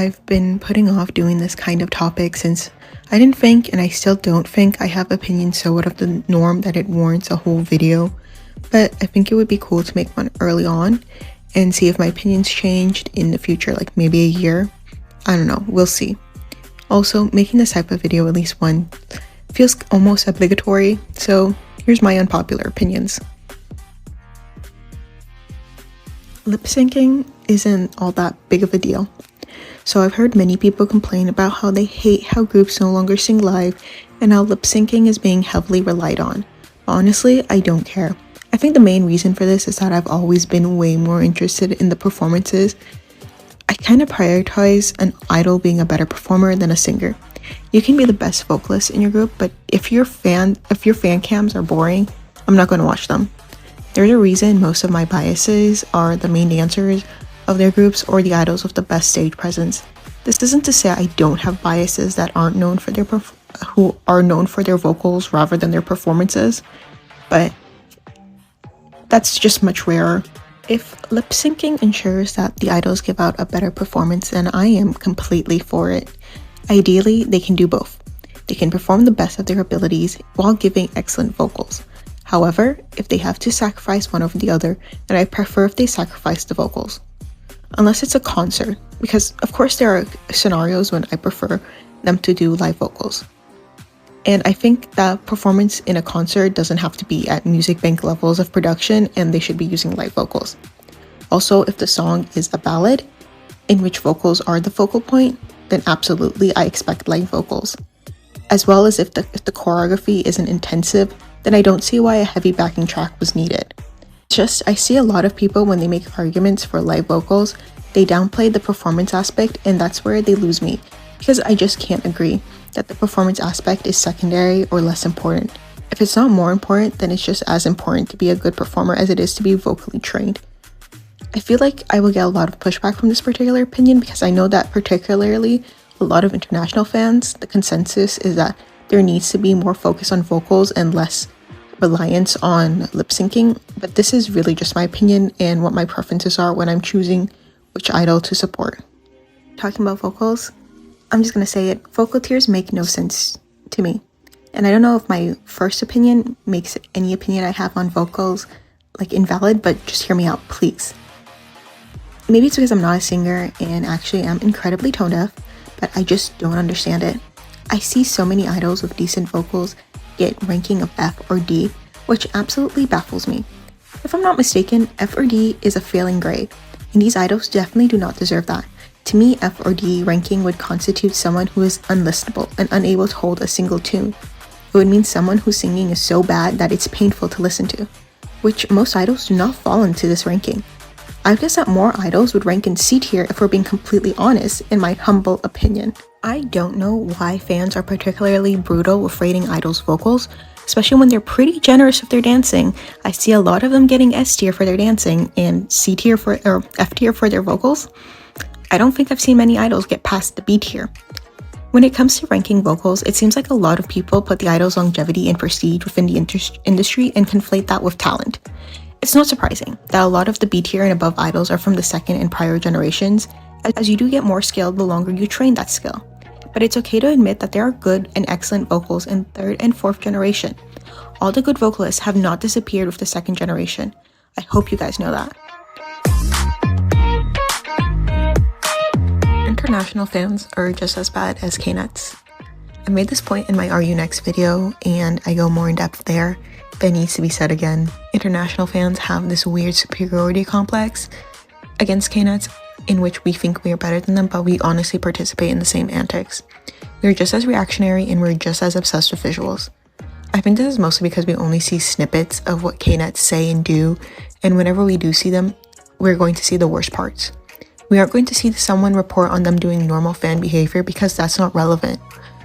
I've been putting off doing this kind of topic since I didn't think, and I still don't think, I have opinions so out of the norm that it warrants a whole video. But I think it would be cool to make one early on and see if my opinions changed in the future, like maybe a year. I don't know, we'll see. Also, making this type of video, at least one, feels almost obligatory, so here's my unpopular opinions. Lip syncing isn't all that big of a deal. So I've heard many people complain about how they hate how groups no longer sing live and how lip syncing is being heavily relied on. Honestly, I don't care. I think the main reason for this is that I've always been way more interested in the performances. I kind of prioritize an idol being a better performer than a singer. You can be the best vocalist in your group, but if your fan cams are boring, I'm not going to watch them. There's a reason most of my biases are the main dancers of their groups or the idols with the best stage presence. This isn't to say I don't have biases that aren't known for their who are known for their vocals rather than their performances, but that's just much rarer. If lip syncing ensures that the idols give out a better performance, then I am completely for it. Ideally, they can do both. They can perform the best of their abilities while giving excellent vocals. However, if they have to sacrifice one over the other, then I prefer if they sacrifice the vocals. Unless it's a concert, because of course there are scenarios when I prefer them to do live vocals. And I think that performance in a concert doesn't have to be at music bank levels of production, and they should be using live vocals. Also, if the song is a ballad, in which vocals are the focal point, then absolutely I expect live vocals. As well as if the choreography isn't intensive, then I don't see why a heavy backing track was needed. Just, I see a lot of people when they make arguments for live vocals, they downplay the performance aspect, and that's where they lose me, because I just can't agree that the performance aspect is secondary or less important. If it's not more important, then it's just as important to be a good performer as it is to be vocally trained. I feel like I will get a lot of pushback from this particular opinion because I know that particularly a lot of international fans, the consensus is that there needs to be more focus on vocals and less reliance on lip syncing, but this is really just my opinion and what my preferences are when I'm choosing which idol to support. Talking about vocals, I'm just gonna say it, vocal tiers make no sense to me. And I don't know if my first opinion makes any opinion I have on vocals like invalid, but just hear me out, please. Maybe it's because I'm not a singer and actually I'm incredibly tone deaf, but I just don't understand it. I see so many idols with decent vocals get ranking of F or D, which absolutely baffles me. If I'm not mistaken, F or D is a failing grade, and these idols definitely do not deserve that. To me, F or D ranking would constitute someone who is unlistenable and unable to hold a single tune. It would mean someone whose singing is so bad that it's painful to listen to, which most idols do not fall into this ranking. I guess that more idols would rank in C tier if we're being completely honest, in my humble opinion. I don't know why fans are particularly brutal with rating idols' vocals, especially when they're pretty generous with their dancing. I see a lot of them getting S tier for their dancing and C tier or F tier for their vocals. I don't think I've seen many idols get past the B tier. When it comes to ranking vocals, it seems like a lot of people put the idol's longevity and prestige within the industry and conflate that with talent. It's not surprising that a lot of the B tier and above idols are from the second and prior generations, as you do get more skill the longer you train that skill. But it's okay to admit that there are good and excellent vocals in third and fourth generation. All the good vocalists have not disappeared with the second generation. I hope you guys know that. International fans are just as bad as Knetz. I made this point in my Are You Next video, and I go more in depth there, but it needs to be said again. International fans have this weird superiority complex against Knetz, in which we think we are better than them, but we honestly participate in the same antics. We're just as reactionary and we're just as obsessed with visuals. I think this is mostly because we only see snippets of what Knetz say and do, and whenever we do see them, we're going to see the worst parts. We aren't going to see someone report on them doing normal fan behavior because that's not relevant.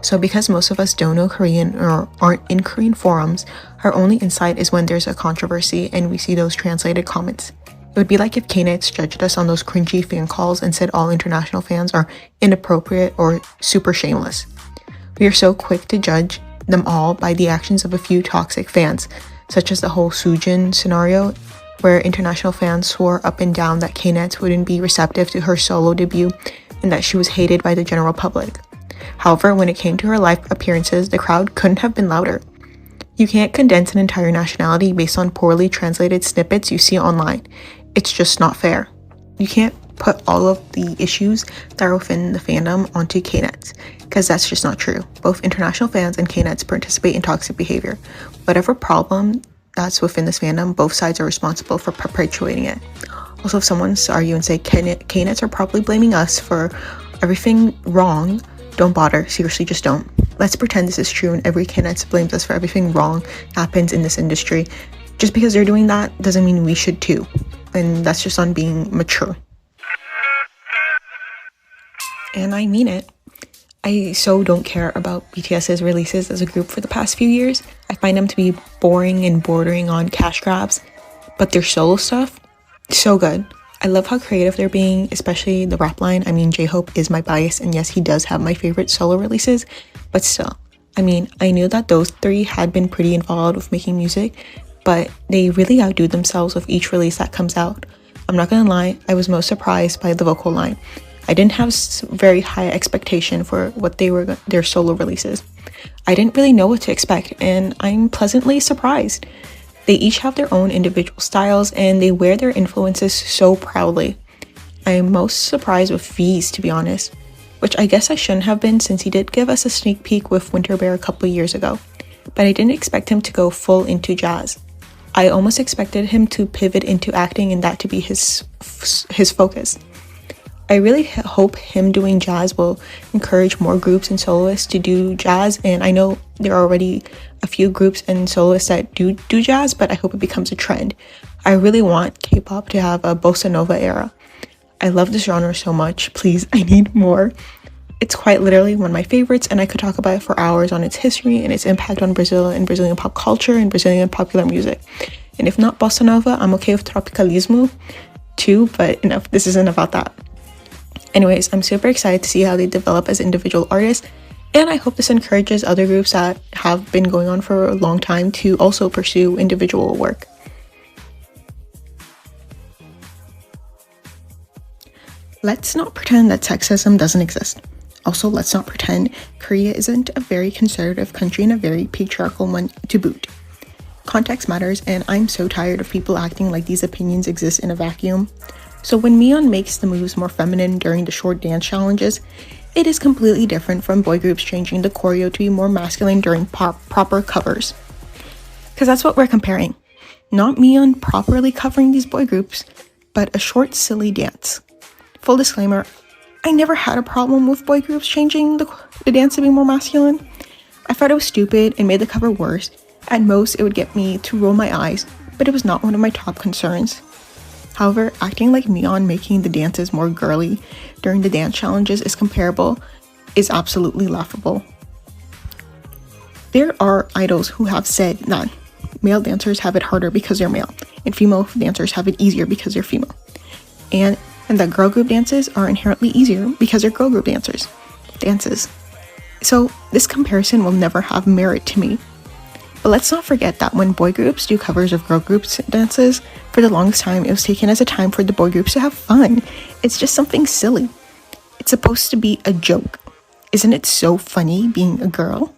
So because most of us don't know Korean or aren't in Korean forums, our only insight is when there's a controversy and we see those translated comments. It would be like if Knetz judged us on those cringy fan calls and said all international fans are inappropriate or super shameless. We are so quick to judge them all by the actions of a few toxic fans, such as the whole Soyeon scenario, where international fans swore up and down that Knetz wouldn't be receptive to her solo debut and that she was hated by the general public. However, when it came to her live appearances, the crowd couldn't have been louder. You can't condense an entire nationality based on poorly translated snippets you see online. It's just not fair. You can't put all of the issues that are within the fandom onto Knetz, because that's just not true. Both international fans and Knetz participate in toxic behavior. Whatever problem that's within this fandom, both sides are responsible for perpetuating it. Also, if someone's argue and say Knetz are probably blaming us for everything wrong, don't bother. Seriously, just don't. Let's pretend this is true and every Knetz blames us for everything wrong happens in this industry. Just because they're doing that doesn't mean we should too. And that's just on being mature. And I mean it. I so don't care about BTS's releases as a group for the past few years. I find them to be boring and bordering on cash grabs, but their solo stuff, so good. I love how creative they're being, especially the rap line. I mean, J-Hope is my bias, and yes, he does have my favorite solo releases, but still. I mean, I knew that those three had been pretty involved with making music, but they really outdo themselves with each release that comes out. I'm not gonna lie, I was most surprised by the vocal line. I didn't have very high expectation for what their solo releases. I didn't really know what to expect, and I'm pleasantly surprised. They each have their own individual styles, and they wear their influences so proudly. I am most surprised with V's, to be honest, which I guess I shouldn't have been since he did give us a sneak peek with Winter Bear a couple years ago, but I didn't expect him to go full into jazz. I almost expected him to pivot into acting and that to be his focus. I really hope him doing jazz will encourage more groups and soloists to do jazz, and I know there are already a few groups and soloists that do jazz, but I hope it becomes a trend. I really want K-pop to have a bossa nova era. I love this genre so much. Please, I need more. It's quite literally one of my favorites, and I could talk about it for hours on its history and its impact on Brazil and Brazilian pop culture and Brazilian popular music. And if not bossa nova, I'm okay with tropicalismo too, but enough. This isn't about that. Anyways, I'm super excited to see how they develop as individual artists, and I hope this encourages other groups that have been going on for a long time to also pursue individual work. Let's not pretend that sexism doesn't exist. Also, let's not pretend Korea isn't a very conservative country and a very patriarchal one to boot. Context matters, and I'm so tired of people acting like these opinions exist in a vacuum. So when Miyeon makes the moves more feminine during the short dance challenges, it is completely different from boy groups changing the choreo to be more masculine during proper covers. Because that's what we're comparing. Not Miyeon properly covering these boy groups, but a short silly dance. Full disclaimer, I never had a problem with boy groups changing the dance to be more masculine. I thought it was stupid and made the cover worse. At most, it would get me to roll my eyes, but it was not one of my top concerns. However, acting like Miyeon making the dances more girly during the dance challenges is absolutely laughable. There are idols who have said that male dancers have it harder because they're male, and female dancers have it easier because they're female. And that girl group dances are inherently easier because they're girl group dances. So this comparison will never have merit to me. But let's not forget that when boy groups do covers of girl groups dances, for the longest time it was taken as a time for the boy groups to have fun. It's just something silly. It's supposed to be a joke. Isn't it so funny being a girl?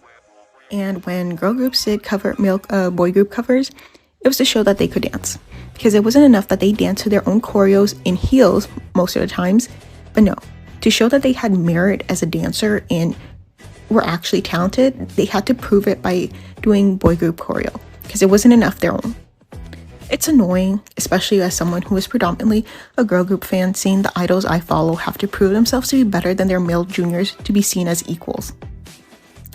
And when girl groups did boy group covers, it was to show that they could dance. Because it wasn't enough that they danced to their own choreos in heels most of the times, but no, to show that they had merit as a dancer and were actually talented, they had to prove it by doing boy group choreo, because it wasn't enough their own. It's annoying, especially as someone who is predominantly a girl group fan, seeing the idols I follow have to prove themselves to be better than their male juniors to be seen as equals.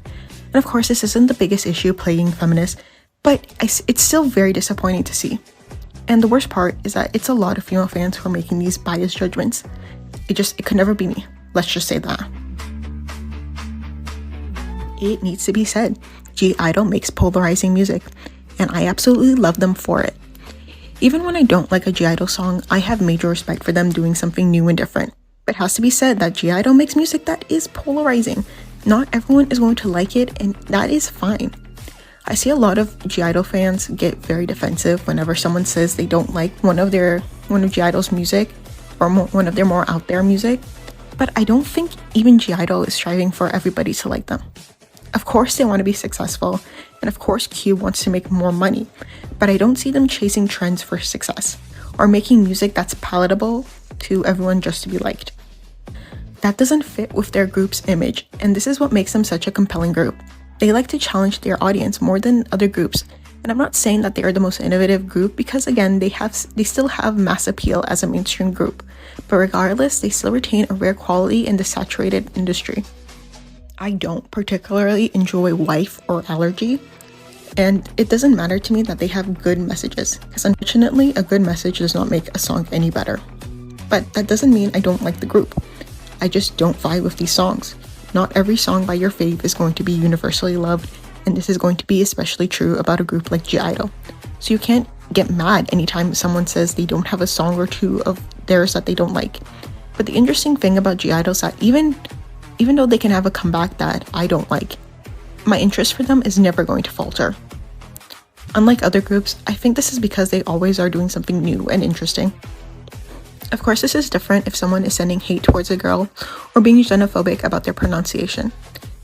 And of course, this isn't the biggest issue plaguing feminists, but it's still very disappointing to see. And the worst part is that it's a lot of female fans who are making these biased judgments. It could never be me. Let's just say that. It needs to be said, G-Idol makes polarizing music, and I absolutely love them for it. Even when I don't like a G-Idol song, I have major respect for them doing something new and different. But it has to be said that G-Idol makes music that is polarizing. Not everyone is going to like it, and that is fine. I see a lot of G-Idol fans get very defensive whenever someone says they don't like one of G-Idol's music or one of their more out there music. But I don't think even G-Idol is striving for everybody to like them. Of course they want to be successful, and of course Cube wants to make more money, but I don't see them chasing trends for success, or making music that's palatable to everyone just to be liked. That doesn't fit with their group's image, and this is what makes them such a compelling group. They like to challenge their audience more than other groups, and I'm not saying that they are the most innovative group because again, they still have mass appeal as a mainstream group, but regardless, they still retain a rare quality in the saturated industry. I don't particularly enjoy Wife or Allergy, and it doesn't matter to me that they have good messages, because unfortunately, a good message does not make a song any better. But that doesn't mean I don't like the group. I just don't vibe with these songs. Not every song by your fave is going to be universally loved, and this is going to be especially true about a group like G-Idol. So you can't get mad anytime someone says they don't have a song or two of theirs that they don't like. But the interesting thing about G-Idol is that even though they can have a comeback that I don't like, my interest for them is never going to falter. Unlike other groups, I think this is because they always are doing something new and interesting. Of course, this is different if someone is sending hate towards a girl or being xenophobic about their pronunciation.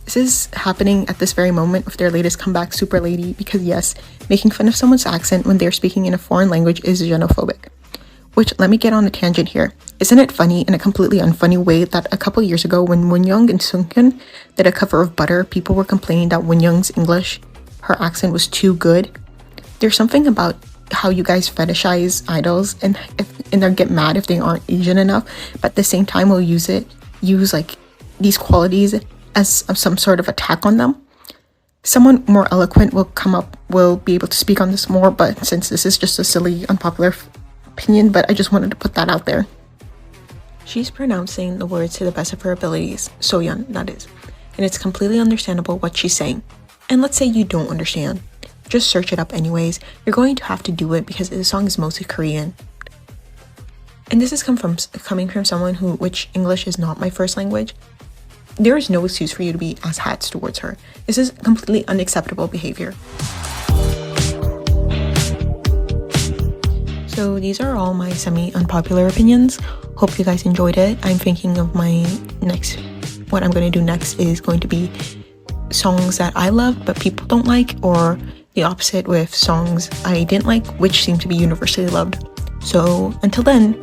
This is happening at this very moment with their latest comeback, Super Lady, because yes, making fun of someone's accent when they're speaking in a foreign language is xenophobic. Which, let me get on a tangent here. Isn't it funny in a completely unfunny way that a couple years ago when Miyeon and Soyeon did a cover of Butter, people were complaining that Miyeon's English, her accent was too good? There's something about how you guys fetishize idols and they get mad if they aren't Asian enough, but at the same time will use like these qualities as some sort of attack on them. Someone more eloquent will be able to speak on this more, but since this is just a silly, unpopular opinion, but I just wanted to put that out there. She's pronouncing the words to the best of her abilities, Soyeon, that is, and it's completely understandable what she's saying. And let's say you don't understand. Just search it up anyways. You're going to have to do it because the song is mostly Korean. And this is coming from someone which English is not my first language. There is no excuse for you to be asshats towards her. This is completely unacceptable behavior. So these are all my semi-unpopular opinions. Hope you guys enjoyed it. I'm thinking of what I'm going to do next is going to be songs that I love but people don't like, or the opposite with songs I didn't like which seem to be universally loved. So until then,